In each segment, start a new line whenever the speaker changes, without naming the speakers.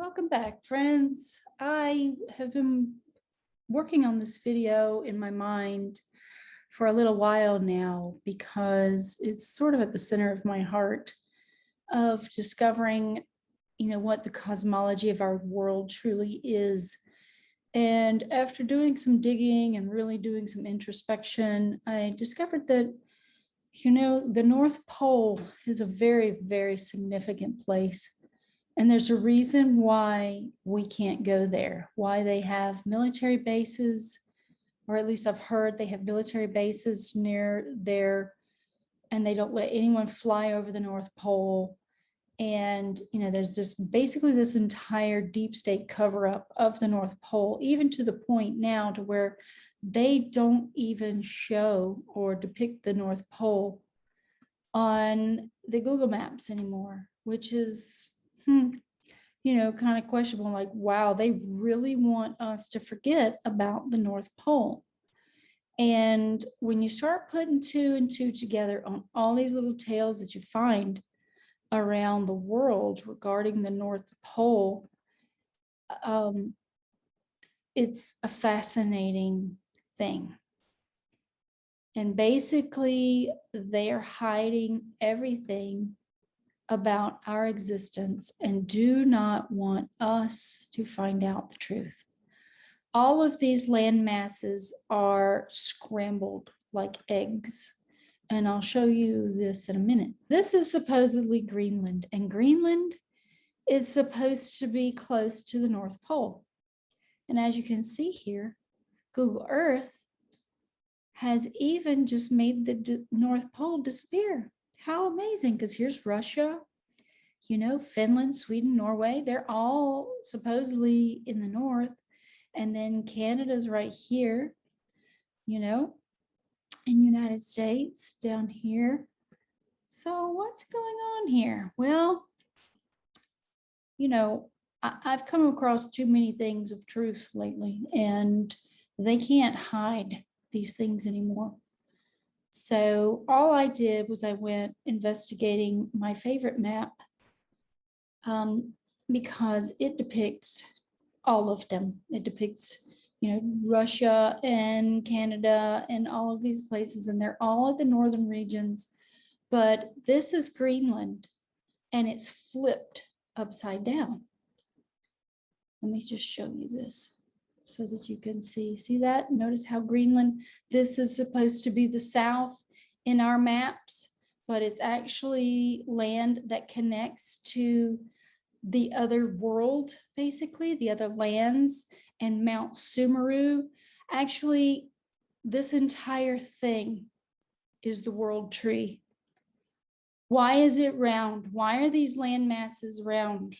Welcome back, friends. I have been working on this video in my mind for a little while now because it's sort of at the center of my heart of discovering, what the cosmology of our world truly is. And after doing some digging and really doing some introspection, I discovered that, the North Pole is a very, very significant place. And there's a reason why we can't go there, why they have military bases, or at least I've heard they have military bases near there, and they don't let anyone fly over the North Pole. And, there's just basically this entire deep state cover up of the North Pole, even to the point now to where they don't even show or depict the North Pole on the Google Maps anymore, which is kind of questionable. Like, wow, they really want us to forget about the North Pole. And when you start putting two and two together on all these little tales that you find around the world regarding the North Pole, it's a fascinating thing. And basically, they are hiding everything about our existence and do not want us to find out the truth. All of these land masses are scrambled like eggs, and I'll show you this in a minute. This is supposedly Greenland, and Greenland is supposed to be close to the North Pole. And as you can see here, Google Earth has even just made the North Pole disappear. How amazing, because here's Russia, Finland, Sweden, Norway, they're all supposedly in the north. And then Canada's right here, and United States down here. So what's going on here? Well, I've come across too many things of truth lately, and they can't hide these things anymore. So all I did was I went investigating my favorite map, because it depicts all of them. It depicts, Russia and Canada and all of these places, and they're all at the northern regions. But this is Greenland, and it's flipped upside down. Let me just show you this so that you can see. See that? Notice how Greenland, this is supposed to be the south in our maps, but it's actually land that connects to the other world, basically, the other lands, and Mount Sumeru. Actually, this entire thing is the world tree. Why is it round? Why are these land masses round?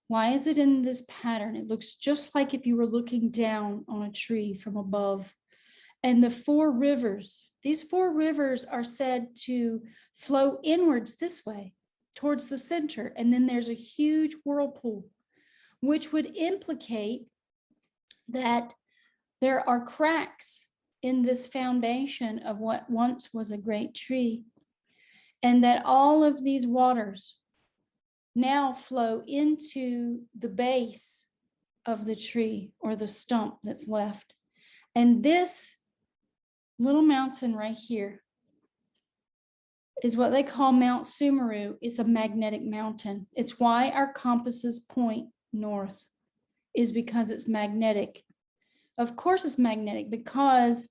Why is it in this pattern? It looks just like if you were looking down on a tree from above. And the four rivers, these four rivers are said to flow inwards this way towards the center. And then there's a huge whirlpool, which would implicate that there are cracks in this foundation of what once was a great tree, and that all of these waters now flow into the base of the tree or the stump that's left. And this little mountain right here is what they call Mount Sumeru. It's a magnetic mountain. It's why our compasses point north, is because it's magnetic. Of course it's magnetic, because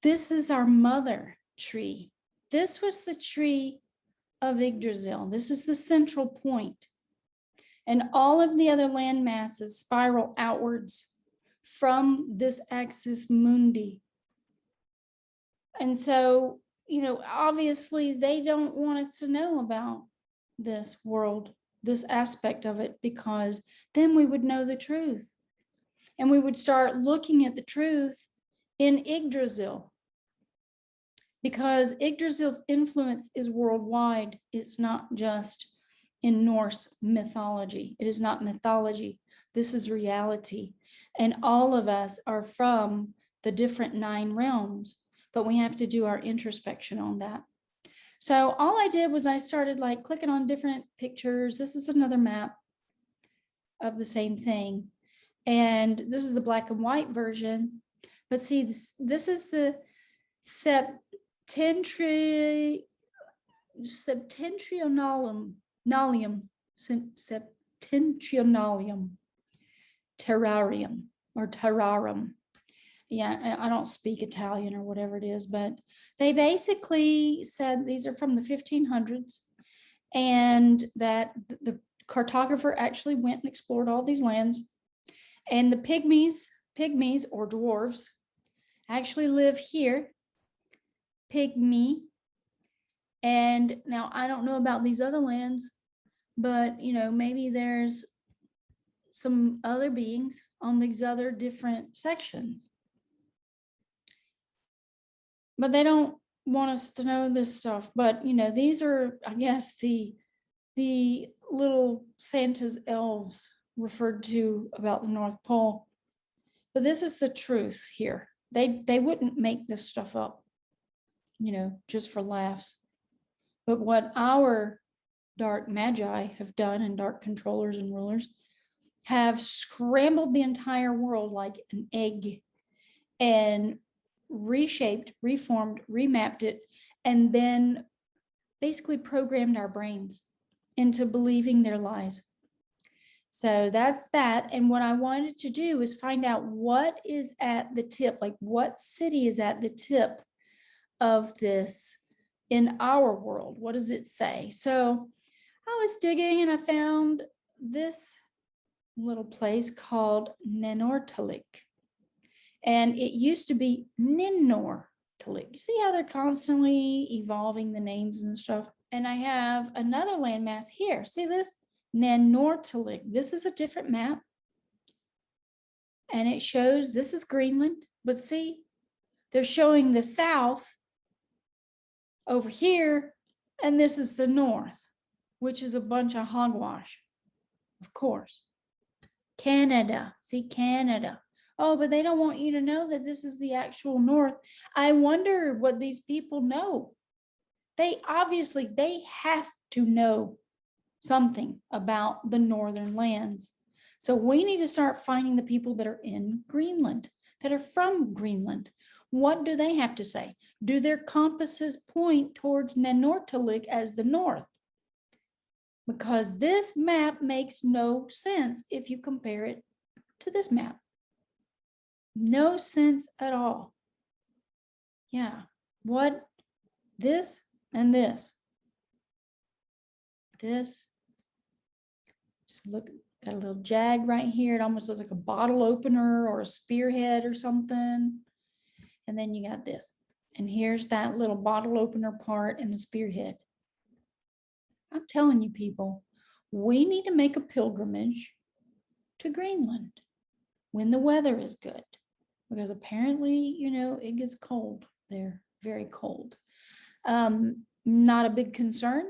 this is our mother tree. This was the tree of Yggdrasil. This is the central point. And all of the other land masses spiral outwards from this Axis Mundi. And so, obviously they don't want us to know about this world, this aspect of it, because then we would know the truth. And we would start looking at the truth in Yggdrasil, because Yggdrasil's influence is worldwide. It's not just in Norse mythology. It is not mythology. This is reality. And all of us are from the different 9 realms, but we have to do our introspection on that. So all I did was I started like clicking on different pictures. This is another map. of the same thing. And this is the black and white version. But see, this is the septentrionalium, septentrionalium terrarium or terrarum. Yeah, I don't speak Italian or whatever it is, but they basically said these are from the 1500s, and that the cartographer actually went and explored all these lands, and the pygmies or dwarves actually live here, pygmy. And now I don't know about these other lands, but maybe there's some other beings on these other different sections. But they don't want us to know this stuff. But these are, I guess, the little Santa's elves referred to about the North Pole. But this is the truth here. They wouldn't make this stuff up, just for laughs. But what our dark magi have done, and dark controllers and rulers, have scrambled the entire world like an egg and reshaped, reformed, remapped it, and then basically programmed our brains into believing their lies. So that's that. And what I wanted to do is find out what is at the tip, like what city is at the tip of this in our world. What does it say? So I was digging and I found this little place called Nenortalik. And it used to be Ninortalik. You see how they're constantly evolving the names and stuff? And I have another landmass here. See this? Nenortalik. This is a different map. And it shows this is Greenland. But see, they're showing the south over here. And this is the north, which is a bunch of hogwash, of course. Canada. See, Canada. Oh, but they don't want you to know that this is the actual north. I wonder what these people know. They have to know something about the northern lands. So we need to start finding the people that are in Greenland, that are from Greenland. What do they have to say? Do their compasses point towards Nenortalik as the north? Because this map makes no sense if you compare it to this map. No sense at all. Yeah. What? This and this. This. Just look, got a little jag right here. It almost looks like a bottle opener or a spearhead or something. And then you got this. And here's that little bottle opener part and the spearhead. I'm telling you, people, we need to make a pilgrimage to Greenland when the weather is good. Because apparently, it gets cold there, very cold. Not a big concern,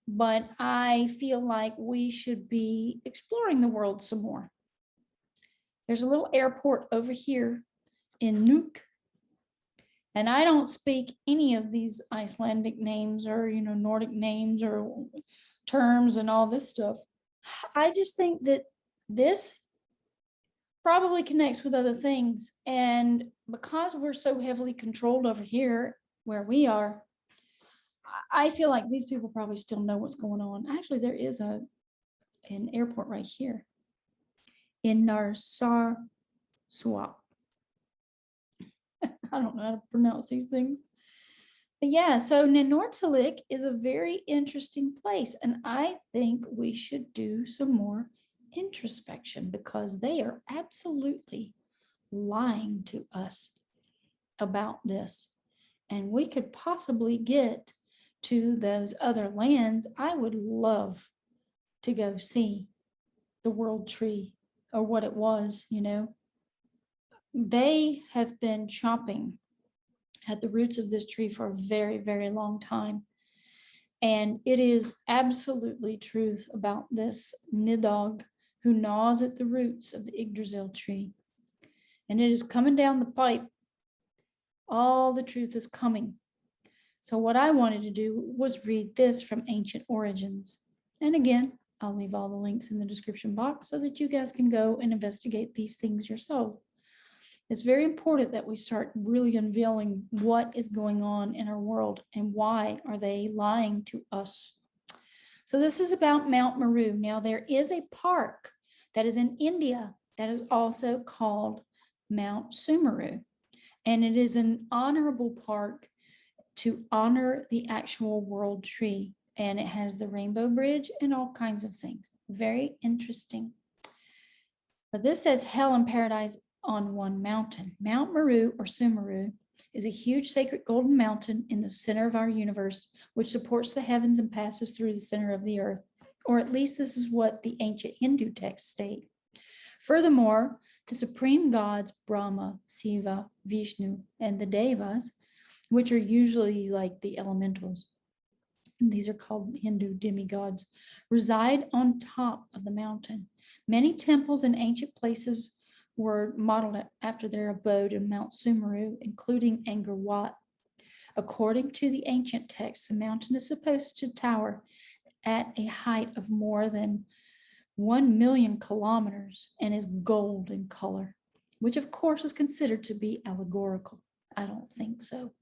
but I feel like we should be exploring the world some more. There's a little airport over here in Nuuk. And I don't speak any of these Icelandic names or, Nordic names or terms and all this stuff. I just think that this probably connects with other things. And because we're so heavily controlled over here where we are, I feel like these people probably still know what's going on. Actually, there is an airport right here in Narsarsuaq. I don't know how to pronounce these things. But yeah, so Nenortalik is a very interesting place. And I think we should do some more introspection because they are absolutely lying to us about this. And we could possibly get to those other lands. I would love to go see the world tree or what it was, They have been chopping at the roots of this tree for a very, very long time. And it is absolutely truth about this nidog who gnaws at the roots of the Yggdrasil tree. And it is coming down the pipe. All the truth is coming. So what I wanted to do was read this from Ancient Origins. And again, I'll leave all the links in the description box so that you guys can go and investigate these things yourself. It's very important that we start really unveiling what is going on in our world and why are they lying to us. So this is about Mount Meru. Now there is a park that is in India that is also called Mount Sumeru. And it is an honorable park to honor the actual world tree. And it has the rainbow bridge and all kinds of things. Very interesting. But this says hell and paradise on one mountain. Mount Meru or Sumeru is a huge sacred golden mountain in the center of our universe, which supports the heavens and passes through the center of the earth. Or at least this is what the ancient Hindu texts state. Furthermore, the supreme gods Brahma, Shiva, Vishnu, and the Devas, which are usually like the elementals, these are called Hindu demigods, reside on top of the mountain. Many temples and ancient places were modeled after their abode in Mount Sumeru, including Angkor Wat. According to the ancient text, the mountain is supposed to tower at a height of more than 1 million kilometers and is gold in color, which of course is considered to be allegorical. I don't think so.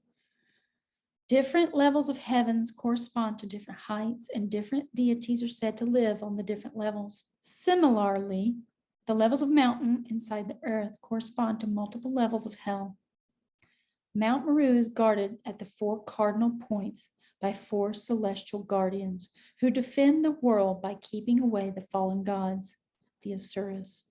Different levels of heavens correspond to different heights, and different deities are said to live on the different levels. Similarly, the levels of mountain inside the earth correspond to multiple levels of hell. Mount Meru is guarded at the 4 cardinal points by 4 celestial guardians who defend the world by keeping away the fallen gods, the Asuras.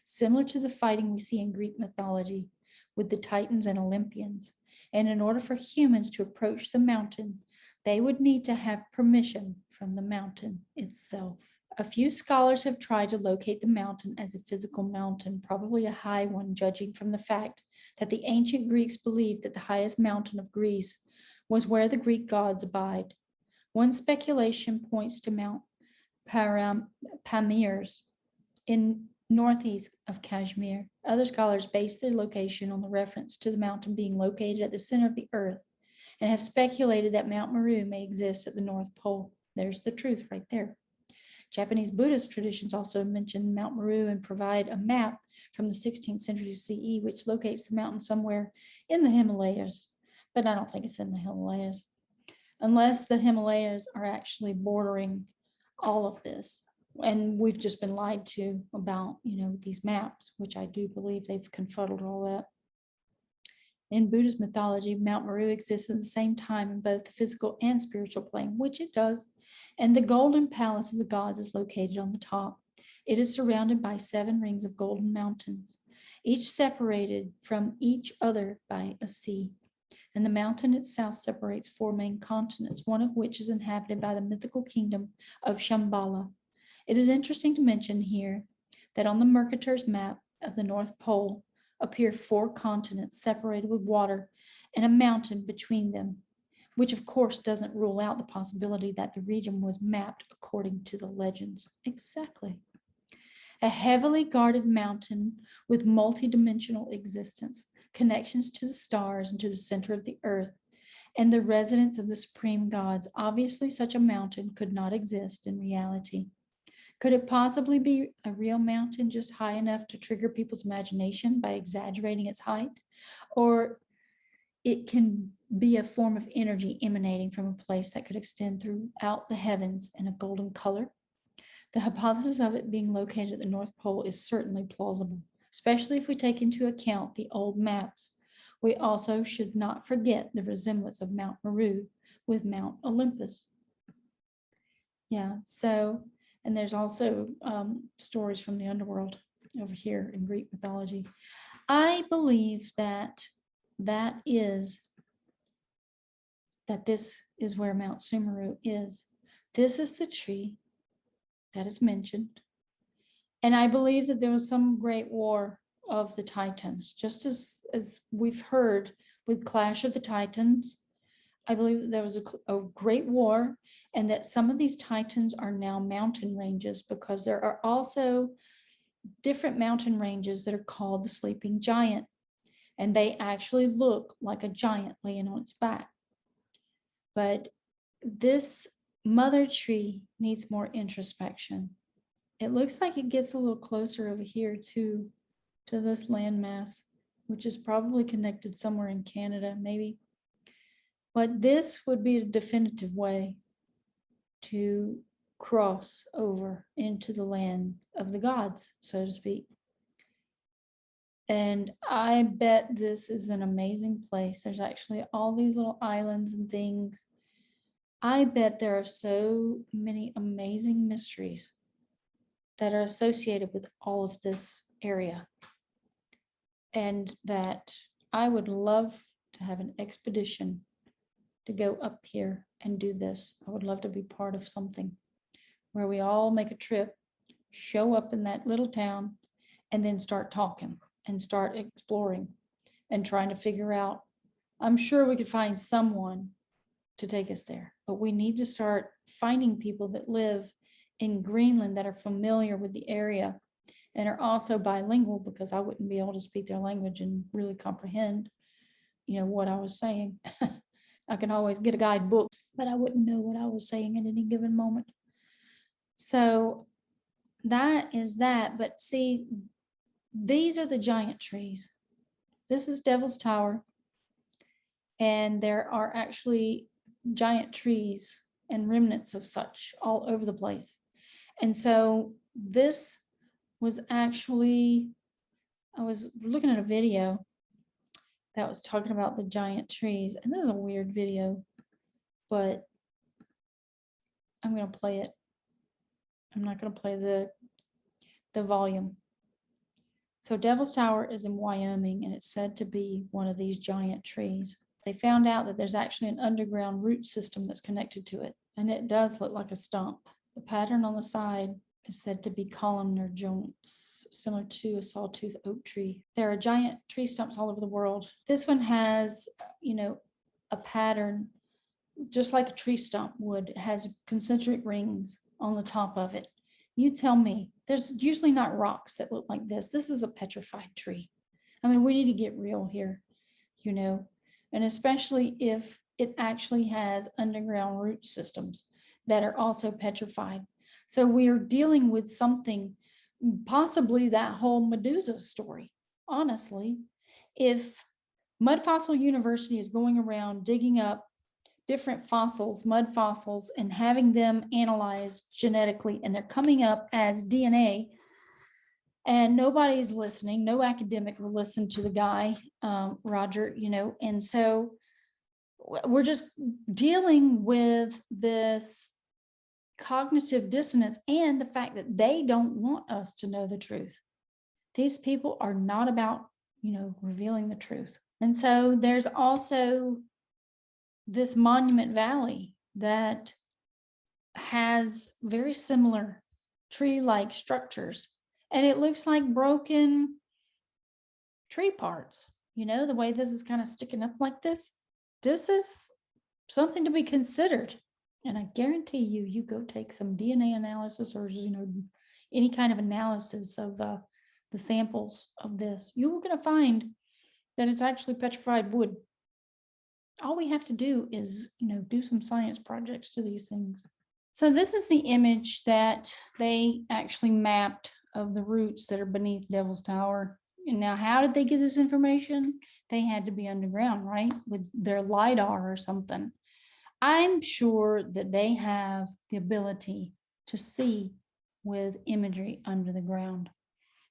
Similar to the fighting we see in Greek mythology with the Titans and Olympians. And in order for humans to approach the mountain, they would need to have permission from the mountain itself. A few scholars have tried to locate the mountain as a physical mountain, probably a high one, judging from the fact that the ancient Greeks believed that the highest mountain of Greece was where the Greek gods abide. One speculation points to Mount Pamirs in northeast of Kashmir. Other scholars base their location on the reference to the mountain being located at the center of the earth and have speculated that Mount Meru may exist at the North Pole. There's the truth right there. Japanese Buddhist traditions also mention Mount Meru and provide a map from the 16th century CE, which locates the mountain somewhere in the Himalayas, but I don't think it's in the Himalayas, unless the Himalayas are actually bordering all of this. And we've just been lied to about, these maps, which I do believe they've confuddled all that. In Buddhist mythology, Mount Meru exists at the same time in both the physical and spiritual plane, which it does. And the golden palace of the gods is located on the top. It is surrounded by 7 rings of golden mountains, each separated from each other by a sea. And the mountain itself separates 4 main continents, one of which is inhabited by the mythical kingdom of Shambhala. It is interesting to mention here that on the Mercator's map of the North Pole appear 4 continents separated with water and a mountain between them, which of course doesn't rule out the possibility that the region was mapped according to the legends. Exactly. A heavily guarded mountain with multidimensional existence, connections to the stars and to the center of the earth, and the residence of the supreme gods. Obviously, such a mountain could not exist in reality. Could it possibly be a real mountain just high enough to trigger people's imagination by exaggerating its height? Or it can be a form of energy emanating from a place that could extend throughout the heavens in a golden color? The hypothesis of it being located at the North Pole is certainly plausible, especially if we take into account the old maps. We also should not forget the resemblance of Mount Meru with Mount Olympus. Yeah, and there's also stories from the underworld over here in Greek mythology. I believe that this is where Mount Sumeru is. This is the tree that is mentioned. And I believe that there was some great war of the Titans, just as we've heard with Clash of the Titans. I believe that there was a great war, and that some of these Titans are now mountain ranges, because there are also different mountain ranges that are called the Sleeping Giant, and they actually look like a giant laying on its back. But this Mother Tree needs more introspection. It looks like it gets a little closer over here to this landmass, which is probably connected somewhere in Canada, maybe. But this would be a definitive way to cross over into the land of the gods, so to speak. And I bet this is an amazing place. There's actually all these little islands and things. I bet there are so many amazing mysteries that are associated with all of this area. And that I would love to have an expedition to go up here and do this. I would love to be part of something where we all make a trip, show up in that little town, and then start talking and start exploring and trying to figure out. I'm sure we could find someone to take us there, but we need to start finding people that live in Greenland that are familiar with the area and are also bilingual, because I wouldn't be able to speak their language and really comprehend, what I was saying. I can always get a guidebook, but I wouldn't know what I was saying at any given moment. So that is that. But see, these are the giant trees. This is Devil's Tower. And there are actually giant trees and remnants of such all over the place. And so this was actually, I was looking at a video that was talking about the giant trees. And this is a weird video, but I'm going to play it. I'm not going to play the volume. So Devil's Tower is in Wyoming, and it's said to be one of these giant trees. They found out that there's actually an underground root system that's connected to it, and it does look like a stump. The pattern on the side is said to be columnar joints, similar to a sawtooth oak tree. There are giant tree stumps all over the world. This one has, a pattern just like a tree stump would. It has concentric rings on the top of it. You tell me, there's usually not rocks that look like this. This is a petrified tree. I mean, we need to get real here, and especially if it actually has underground root systems that are also petrified. So we are dealing with something, possibly that whole Medusa story. Honestly, if Mud Fossil University is going around digging up different fossils, mud fossils, and having them analyzed genetically, and they're coming up as DNA, and nobody's listening, no academic will listen to the guy, Roger, and so we're just dealing with this cognitive dissonance and the fact that they don't want us to know the truth. These people are not about, revealing the truth. And so there's also this Monument Valley that has very similar tree-like structures, and it looks like broken tree parts. The way this is kind of sticking up like this. This is something to be considered. And I guarantee you go take some DNA analysis or, any kind of analysis of the samples of this. You're going to find that it's actually petrified wood. All we have to do is, do some science projects to these things. So this is the image that they actually mapped of the roots that are beneath Devil's Tower. And now, how did they get this information? They had to be underground, right? With their LiDAR or something. I'm sure that they have the ability to see with imagery under the ground.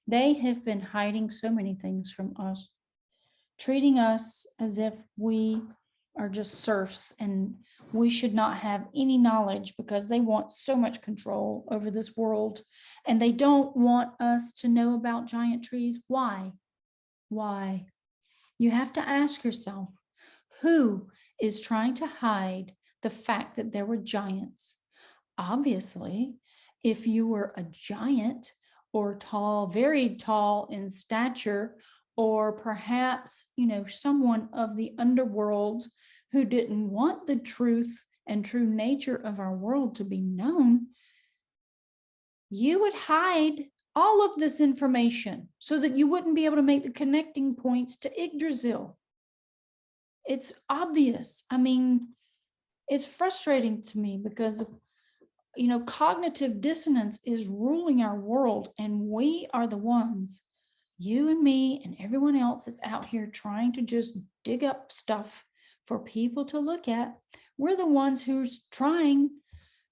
They have been hiding so many things from us, treating us as if we are just serfs and we should not have any knowledge, because they want so much control over this world, and they don't want us to know about giant trees. Why? Why? You have to ask yourself, who is trying to hide the fact that there were giants? Obviously, if you were a giant or tall, very tall in stature, or perhaps, someone of the underworld who didn't want the truth and true nature of our world to be known, you would hide all of this information so that you wouldn't be able to make the connecting points to Yggdrasil. It's obvious. I mean, it's frustrating to me because cognitive dissonance is ruling our world, and we are the ones, you and me and everyone else that's out here trying to just dig up stuff for people to look at. We're the ones who's trying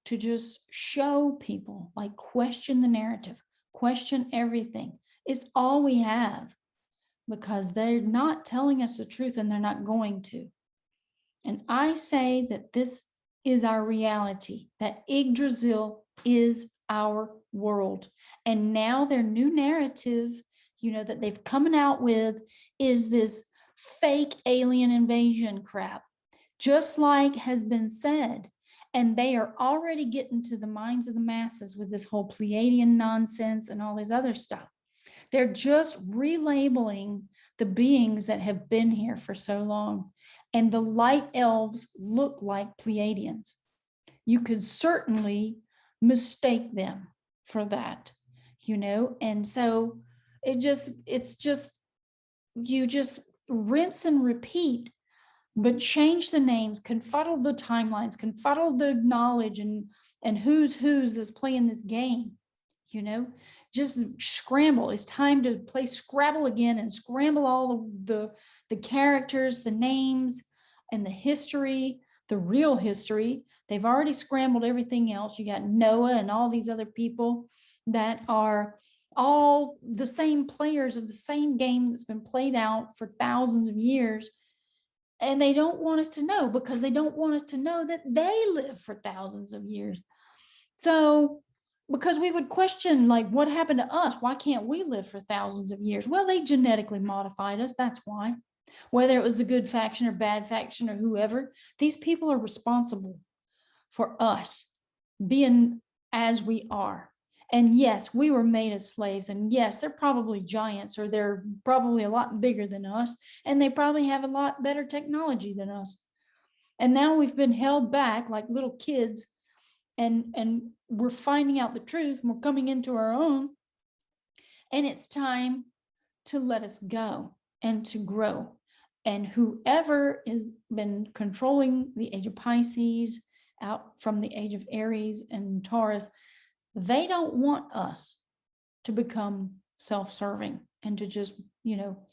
to just show people, like, question the narrative, question everything. It's all we have, because they're not telling us the truth, and they're not going to. And I say that this is our reality, that Yggdrasil is our world. And now their new narrative, that they've coming out with, is this fake alien invasion crap, just like has been said. And they are already getting to the minds of the masses with this whole Pleiadian nonsense and all this other stuff. They're just relabeling the beings that have been here for so long. And the light elves look like Pleiadians. You could certainly mistake them for that, and so it's just, you just rinse and repeat, but change the names, confuddle the timelines, confuddle the knowledge, and who's is playing this game, just scramble. It's time to play Scrabble again and scramble all the characters, the names, and the history, the real history. They've already scrambled everything else. You got Noah and all these other people that are all the same players of the same game that's been played out for thousands of years. And they don't want us to know, because they don't want us to know that they live for thousands of years. So, because we would question, like, what happened to us? Why can't we live for thousands of years? Well, they genetically modified us. That's why. Whether it was the good faction or bad faction or whoever, these people are responsible for us being as we are. And yes, we were made as slaves. And yes, they're probably giants, or they're probably a lot bigger than us. And they probably have a lot better technology than us. And now we've been held back like little kids, and we're finding out the truth, and we're coming into our own. And it's time to let us go and to grow. And whoever has been controlling the age of Pisces out from the age of Aries and Taurus, they don't want us to become self-serving and to just,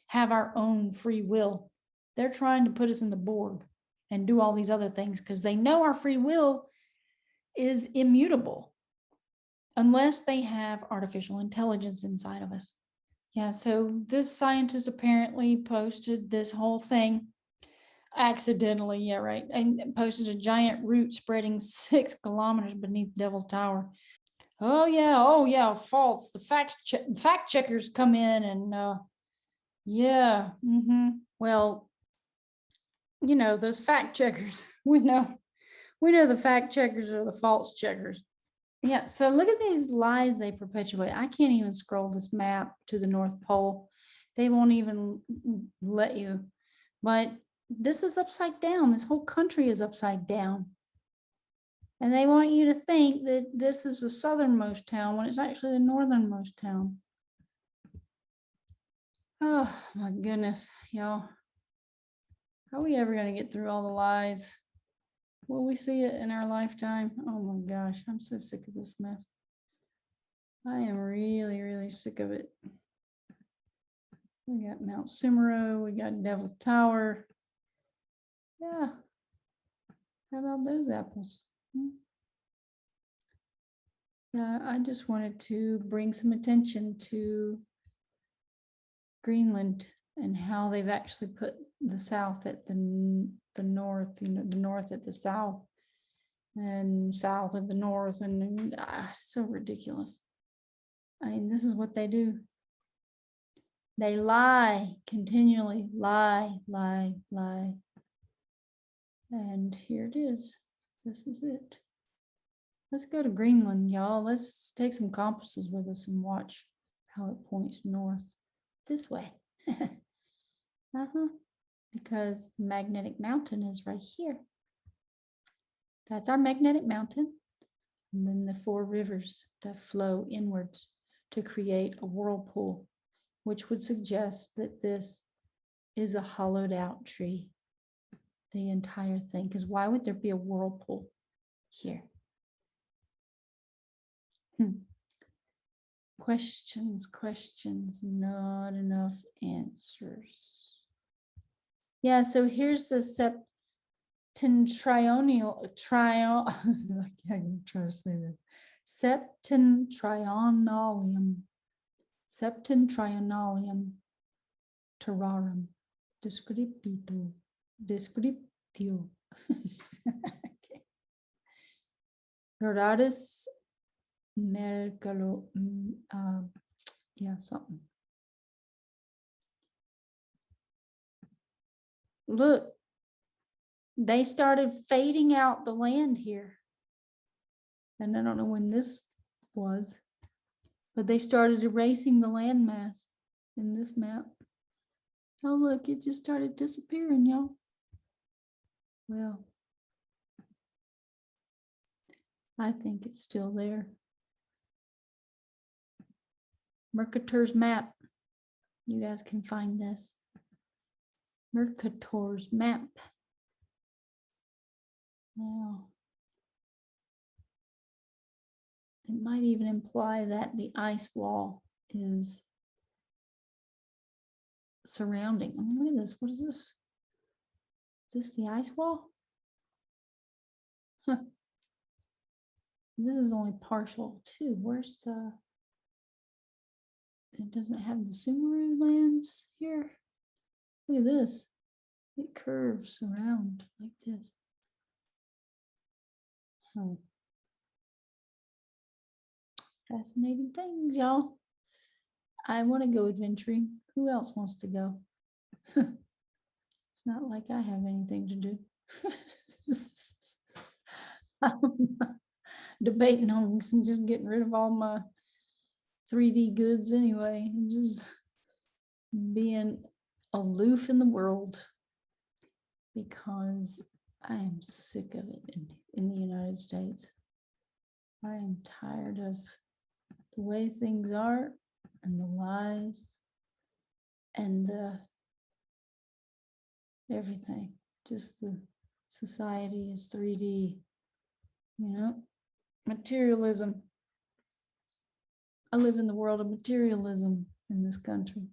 have our own free will. They're trying to put us in the Borg and do all these other things, because they know our free will is immutable unless they have artificial intelligence inside of us. Yeah, so this scientist apparently posted this whole thing accidentally, yeah, right, and posted a giant root spreading 6 kilometers beneath Devil's Tower. Oh yeah, false. The fact checkers come in, and yeah, well, those fact checkers, we know the fact checkers are the false checkers. Yeah, so look at these lies they perpetuate. I can't even scroll this map to the North Pole. They won't even let you. But this is upside down. This whole country is upside down. And they want you to think that this is the southernmost town when it's actually the northernmost town. Oh my goodness, y'all. How are we ever going to get through all the lies? Will we see it in our lifetime? Oh my gosh, I'm so sick of this mess. I am really, really sick of it. We got Mount Sumeru, we got Devil's Tower. Yeah. How about those apples? Yeah, I just wanted to bring some attention to Greenland and how they've actually put the south at the north, the north at the south, and south at the north, and so ridiculous. I mean, this is what they do. They lie, continually lie. And here it is. This is it. Let's go to Greenland, y'all. Let's take some compasses with us and watch how it points north this way. Because the magnetic mountain is right here. That's our magnetic mountain. And then the 4 rivers that flow inwards to create a whirlpool, which would suggest that this is a hollowed out tree. The entire thing. Because why would there be a whirlpool here? Questions, not enough answers. Yeah, so here's the septentrional I can't try to say this. Septentrionalium terrarum descriptio okay. Grandest yeah, something. Look, they started fading out the land here. And I don't know when this was, but they started erasing the landmass in this map. Oh, look, it just started disappearing, y'all. Well, I think it's still there. Mercator's map. You guys can find this. Mercator's map. Now, it might even imply that the ice wall is surrounding. I mean, look at this. What is this? Is this the ice wall? Huh. This is only partial too. Where's the? It doesn't have the Sumeru lands here. Look at this. It curves around like this. Oh. Fascinating things, y'all. I want to go adventuring. Who else wants to go? It's not like I have anything to do. I'm debating on just getting rid of all my 3D goods anyway, and just being aloof in the world because I am sick of it in the United States. I am tired of the way things are and the lies and the everything. Just the society is 3D, materialism. I live in the world of materialism in this country.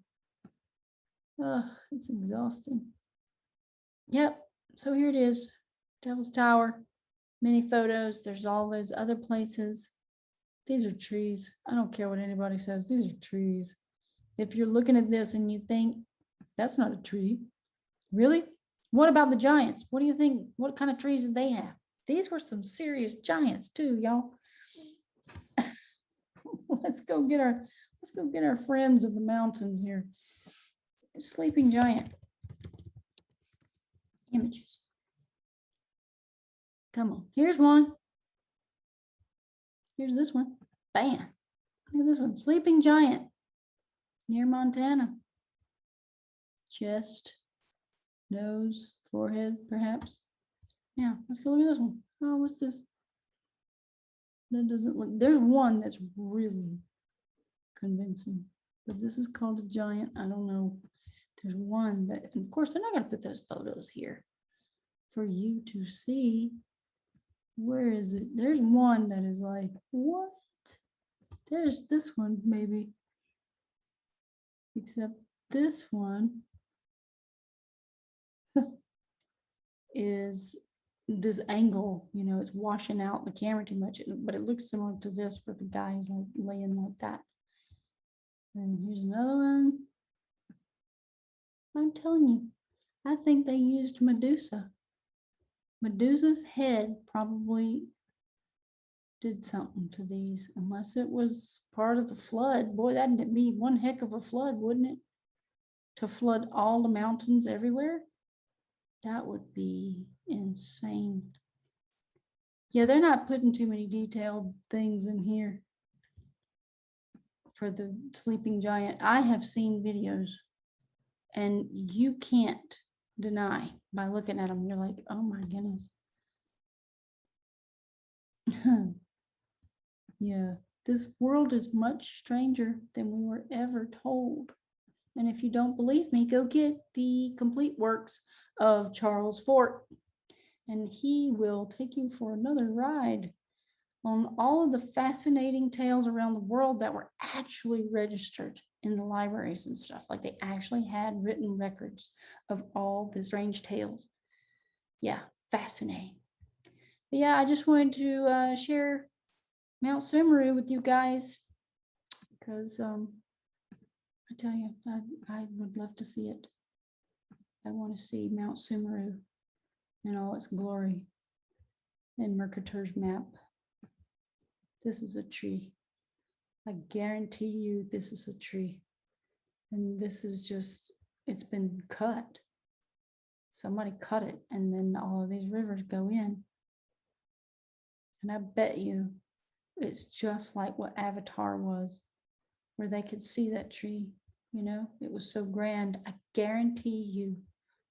It's exhausting. Yep, so here it is, Devil's Tower, many photos. There's all those other places. These are trees. I don't care what anybody says. These are trees. If you're looking at this and you think, that's not a tree. Really? What about the giants? What do you think? What kind of trees did they have? These were some serious giants too, y'all. Let's go get our friends of the mountains here. Sleeping giant images. Come on, here's one. Here's this one. Bam. Look at this one. Sleeping giant near Montana. Chest, nose, forehead, perhaps. Yeah, let's go look at this one. Oh, what's this? That doesn't look, there's one that's really convincing, but this is called a giant. I don't know. There's one that, and of course, they're not going to put those photos here for you to see. Where is it? There's one that is like, what? There's this one, maybe. Except this one is this angle, it's washing out the camera too much, but it looks similar to this where the guy's like laying like that. And here's another one. I'm telling you, I think they used Medusa. Medusa's head probably did something to these, unless it was part of the flood. Boy, that'd be one heck of a flood, wouldn't it? To flood all the mountains everywhere? That would be insane. Yeah, they're not putting too many detailed things in here for the sleeping giant. I have seen videos, and you can't deny by looking at them. You're like, oh my goodness. Yeah, this world is much stranger than we were ever told. And if you don't believe me, go get the complete works of Charles Fort, and he will take you for another ride on all of the fascinating tales around the world that were actually registered in the libraries and stuff. Like they actually had written records of all the strange tales. Yeah, fascinating. But yeah, I just wanted to share Mount Sumeru with you guys because I tell you, I would love to see it. I want to see Mount Sumeru in all its glory in Mercator's map. This is a tree. I guarantee you this is a tree. And this is just, it's been cut. Somebody cut it, and then all of these rivers go in. And I bet you it's just like what Avatar was, where they could see that tree. You know, it was so grand. I guarantee you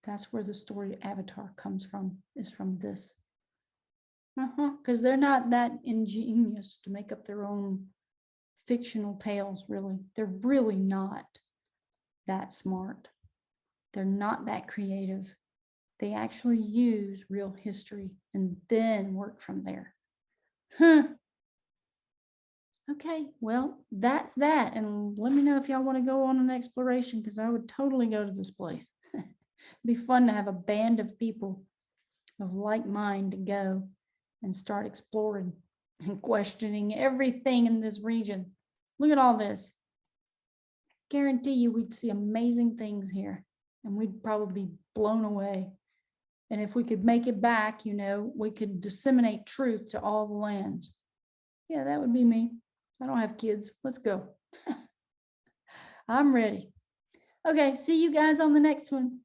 that's where the story Avatar comes from, is from this. Because they're not that ingenious to make up their own fictional tales, really. They're really not that smart. They're not that creative. They actually use real history and then work from there. Okay, well, that's that. And let me know if y'all want to go on an exploration, because I would totally go to this place. It'd be fun to have a band of people of like mind to go and start exploring and questioning everything in this region. Look at all this. Guarantee you we'd see amazing things here, and we'd probably be blown away. And if we could make it back, you know, we could disseminate truth to all the lands. Yeah, that would be me. I don't have kids. Let's go. I'm ready. Okay, see you guys on the next one.